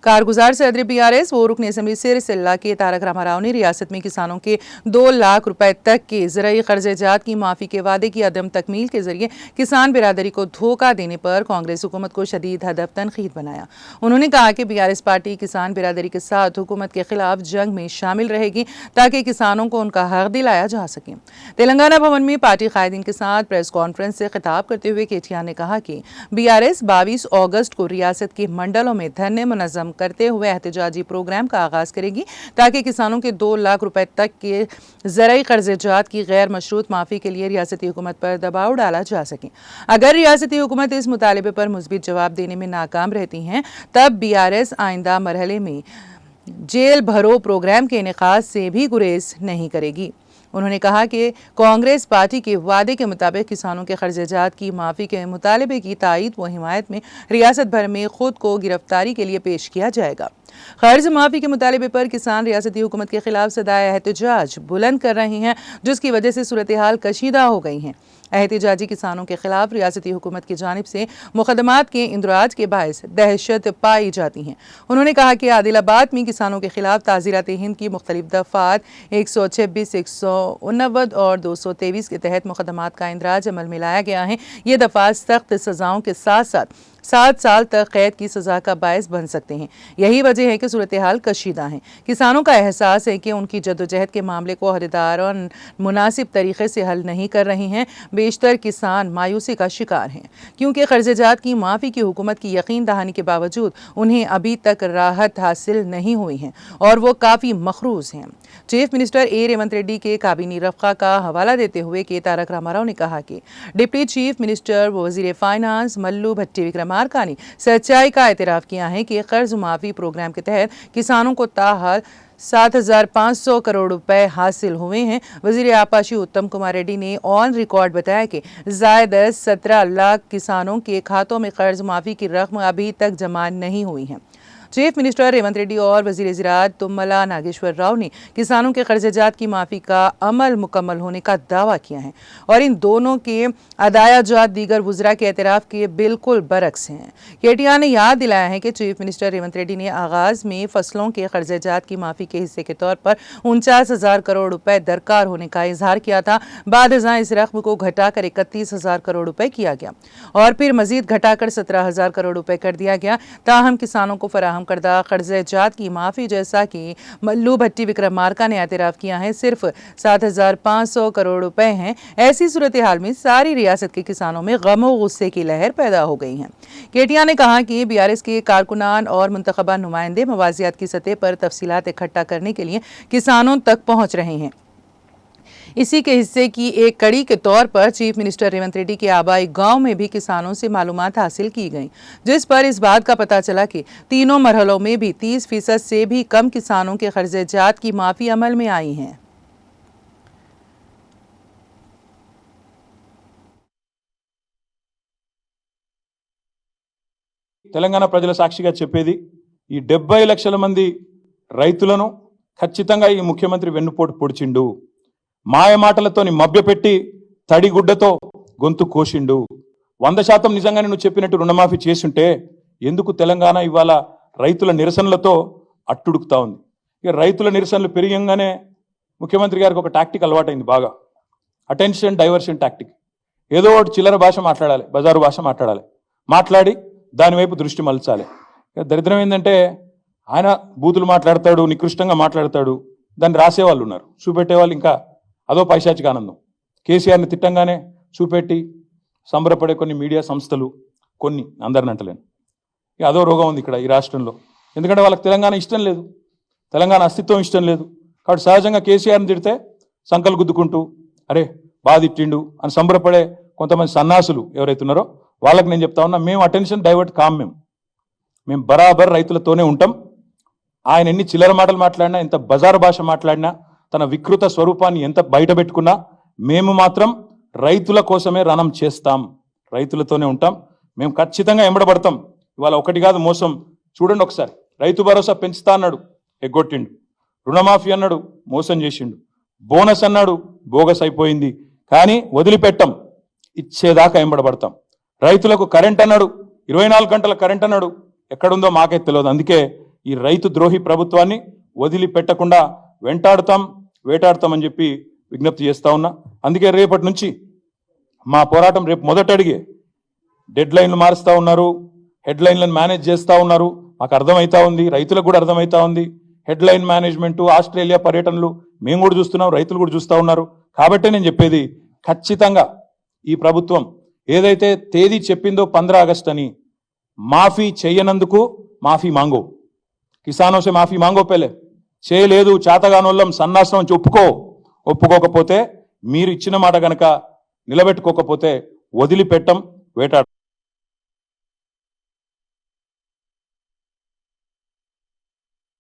कारगुजार सदर बीआरएस वो रुकन असम्बली सिर सिल्ला के तारक रामाराव ने रियासत में किसानों के 2 लाख रुपए तक के ज़राई कर्ज़जात की माफ़ी के वादे की अदम तकमील के जरिए किसान बिरादरी को धोखा देने पर कांग्रेस हुकूमत को शदीद हदफ तनकीद बनाया। उन्होंने कहा कि बीआरएस पार्टी किसान बिरादरी के साथ हुकूमत के खिलाफ जंग में शामिल रहेगी ताकि किसानों को उनका हक दिलाया जा सके। तेलंगाना भवन में पार्टी कायदीन के साथ प्रेस कॉन्फ्रेंस से खिताब करते हुए केटीआर ने कहा कि बीआरएस 22 अगस्त को रियासत के मंडलों में धरने मुनज़्ज़म करते हुए एहतजाजी प्रोग्राम का आगाज करेगी ताकि किसानों के 2 लाख रुपए तक के ज़राई कर्ज़जात की गैर मशरूत माफ़ी के लिए रियासती हुकूमत पर दबाव डाला जा सके। अगर रियासती हुकूमत इस मुतालबे पर मुस्बित जवाब देने में नाकाम रहती हैं तब बीआरएस आइंदा मरहले में जेल भरो प्रोग्राम के इनेकाद से भी गुरेज नहीं करेगी। उन्होंने कहा कि कांग्रेस पार्टी के वादे के मुताबिक किसानों के कर्ज़जात की माफ़ी के मुतालबे की तायीद व हिमायत में रियासत भर में खुद को गिरफ्तारी के लिए पेश किया जाएगा। कर्ज माफ़ी के मुतालबे पर किसान रियासती हुकूमत के खिलाफ सदाए एहतजाज बुलंद कर रहे हैं, जिसकी वजह से सूरत हाल कशीदा हो गई हैं। एहतजाजी किसानों के खिलाफ रियासती हुकूमत की जानिब से मुकदमात के इंदराज के बायस दहशत पाई जाती हैं। उन्होंने कहा कि आदिलाबाद में किसानों के खिलाफ ताज़ीरात हिंद की मुख्तलिफ दफ़ात 126, 189 और 223 के तहत मुकदमात का इंदराज अमल में लाया गया है। ये दफ़ात सख्त सज़ाओं के साथ साथ 7 साल तक कैद की सज़ा का बायस बन सकते हैं। यही वजह है कि सूरत हाल कशीदा है। किसानों का एहसास है कि उनकी जद्दोजहद के मामले को अहदेदार और मुनासिब तरीके से हल नहीं कर रहे हैं। बेशतर किसान मायूसी का शिकार हैं क्योंकि कर्ज़जात की माफ़ी की हुकूमत की यकीन दहानी के बावजूद उन्हें अभी तक राहत हासिल नहीं हुई है और वो काफ़ी मखरूज हैं। चीफ मिनिस्टर ए रेवंत रेड्डी के काबीनी रफ़्क़ा का हवाला देते हुए के तारक रामाराव ने कहा कि डिप्टी चीफ मिनिस्टर व वज़ीर फाइनेंस मल्लू भट्टी विक्रमार्का ने सच्चाई का एतराफ़ किया है कि कर्ज माफ़ी प्रोग्राम के तहत किसानों को ताहाल 7,500 करोड़ रुपए हासिल हुए हैं। वज़ीर आपाशी उत्तम कुमार रेड्डी ने ऑन रिकॉर्ड बताया कि ज़ायद 17 लाख किसानों के खातों में कर्ज माफ़ी की रकम अभी तक जमा नहीं हुई है। चीफ मिनिस्टर रेवंत रेड्डी और वज़ीर ज़राअत तुम्मला नागेश्वर राव ने किसानों के कर्ज़जात की माफ़ी का अमल मुकम्मल होने का दावा किया है और इन दोनों के अदायाजात दीगर वज़रा के एतराफ़ के बिल्कुल बरक्स हैं। केटीआर ने याद दिलाया है कि चीफ मिनिस्टर रेवंत रेड्डी ने आगाज़ में फसलों के कर्ज़जात की माफ़ी के हिस्से के तौर पर 49,000 करोड़ रुपए दरकार होने का इजहार किया था। बाद इस रकम को घटाकर 31,000 करोड़ रुपए किया गया और फिर मज़ीद घटाकर 17,000 करोड़ रुपए कर दिया गया। ताहम किसानों को फराहम करदा कर्ज़जात की माफ़ी, जैसा कि मल्लू भट्टी विक्रमार्का ने एतराफ़ किया है, सिर्फ 7,500 करोड़ रुपए हैं। ऐसी सूरत हाल में सारी रियासत के किसानों में गम और गुस्से की लहर पैदा हो गई है। केटीआर ने कहा कि बीआरएस के कारकुनान और मुंतखबा नुमाइंदे मवाज़ियात की सतह पर तफसीलात इकट्ठा करने के लिए किसानों तक पहुँच रहे हैं। इसी के हिस्से की एक कड़ी के तौर पर चीफ मिनिस्टर रेवंत रेड्डी के आबाई गांव में भी किसानों से मालूमात हासिल की गई, जिस पर इस बात का पता चला कि तीनों मरहलों में भी 30% से भी कम किसानों के कर्ज़जात की माफ़ी अमल में आई है। తెలంగాణ ప్రజల సాక్షిగా చెప్పేది ఈ 70 లక్షల మంది రైతులను ఖచ్చితంగా ఈ ముఖ్యమంత్రి వెన్నుపోటు పొడిచిండు, మాయ మాటలతోని మభ్యపెట్టి తడిగుడ్డతో గొంతు కోసిండు। 100% నిజంగానే నువ్వు చెప్పినట్టు రుణమాఫీ చేసుంటే ఎందుకు తెలంగాణ ఇవాళ రైతుల నిరసనలతో అట్టుడుకుతా ఉంది? ఇక రైతుల నిరసనలు పెరిగంగానే ముఖ్యమంత్రి గారికి ఒక టాక్టిక్ అలవాటైంది, బాగా అటెన్షన్ డైవర్షన్ టాక్టిక్। ఏదో ఒకటి చిల్లర భాష మాట్లాడాలి, బజారు భాష మాట్లాడి దాని వైపు దృష్టి మలచాలి। దరిద్రం ఏంటంటే ఆయన బూతులు మాట్లాడతాడు, నికృష్టంగా మాట్లాడతాడు, దాన్ని రాసేవాళ్ళు ఉన్నారు, చూపెట్టేవాళ్ళు ఇంకా అదో పైశాచిక ఆనందం। కేసీఆర్ని తిట్టంగానే చూపెట్టి సంబరపడే కొన్ని మీడియా సంస్థలు, కొన్ని అందరిని అంటలేను, ఇక అదో రోగం ఉంది ఇక్కడ ఈ రాష్ట్రంలో। ఎందుకంటే వాళ్ళకి తెలంగాణ ఇష్టం లేదు, తెలంగాణ అస్తిత్వం ఇష్టం లేదు కాబట్టి సహజంగా కేసీఆర్ని తిడితే సంకలు గుద్దుకుంటూ అరే బాగా తిట్టిండు అని సంబరపడే కొంతమంది సన్నాసులు ఎవరైతే ఉన్నారో వాళ్ళకి నేను చెప్తా ఉన్నా, మేము అటెన్షన్ డైవర్ట్ కాం, మేము బరాబర్ రైతులతోనే ఉంటాం। ఆయన ఎన్ని చిల్లర మాటలు మాట్లాడినా, ఎంత బజారు భాష మాట్లాడినా, తన వికృత స్వరూపాన్ని ఎంత బయట పెట్టుకున్నా మేము మాత్రం రైతుల కోసమే రణం చేస్తాం, రైతులతోనే ఉంటాం, మేము ఖచ్చితంగా ఎంబడబడతాం। ఇవాళ ఒకటి కాదు మోసం, చూడండి ఒకసారి, రైతు భరోసా పెంచుతా అన్నాడు, ఎగ్గొట్టిండు, రుణమాఫీ అన్నాడు, మోసం చేసిండు, బోనస్ అన్నాడు, బోగస్ అయిపోయింది, కానీ వదిలిపెట్టం, ఇచ్చేదాకా ఎంబడబడతాం। రైతులకు కరెంట్ అన్నాడు, 24 గంటల కరెంట్ అన్నాడు, ఎక్కడుందో మాకే తెలియదు, అందుకే ఈ రైతు ద్రోహి ప్రభుత్వాన్ని వదిలిపెట్టకుండా వేటాడతామని చెప్పి విజ్ఞప్తి చేస్తా ఉన్నా. అందుకే రేపటి నుంచి మా పోరాటం రేపు మొదట అడిగే డెడ్ లైన్లు మారుస్తూ ఉన్నారు, హెడ్ లైన్లను మేనేజ్ చేస్తూ ఉన్నారు. మాకు అర్థమవుతా ఉంది, రైతులకు కూడా అర్థమవుతా ఉంది. హెడ్ లైన్ మేనేజ్మెంట్, ఆస్ట్రేలియా పర్యటనలు మేము కూడా చూస్తున్నాం, రైతులు కూడా చూస్తూ ఉన్నారు. కాబట్టే నేను చెప్పేది, ఖచ్చితంగా ఈ ప్రభుత్వం ఏదైతే తేదీ చెప్పిందో 15 ఆగస్టు అని, మాఫీ చేయనందుకు మాఫీ మాంగో, కిసానో సే మాఫీ మాంగో పేలే, చేయలేదు చేతగానోళ్ళం సన్నాసం అని ఒప్పుకోకపోతే, మీరు ఇచ్చిన మాట గనక నిలబెట్టుకోకపోతే వదిలిపెట్టం, వేటాడు.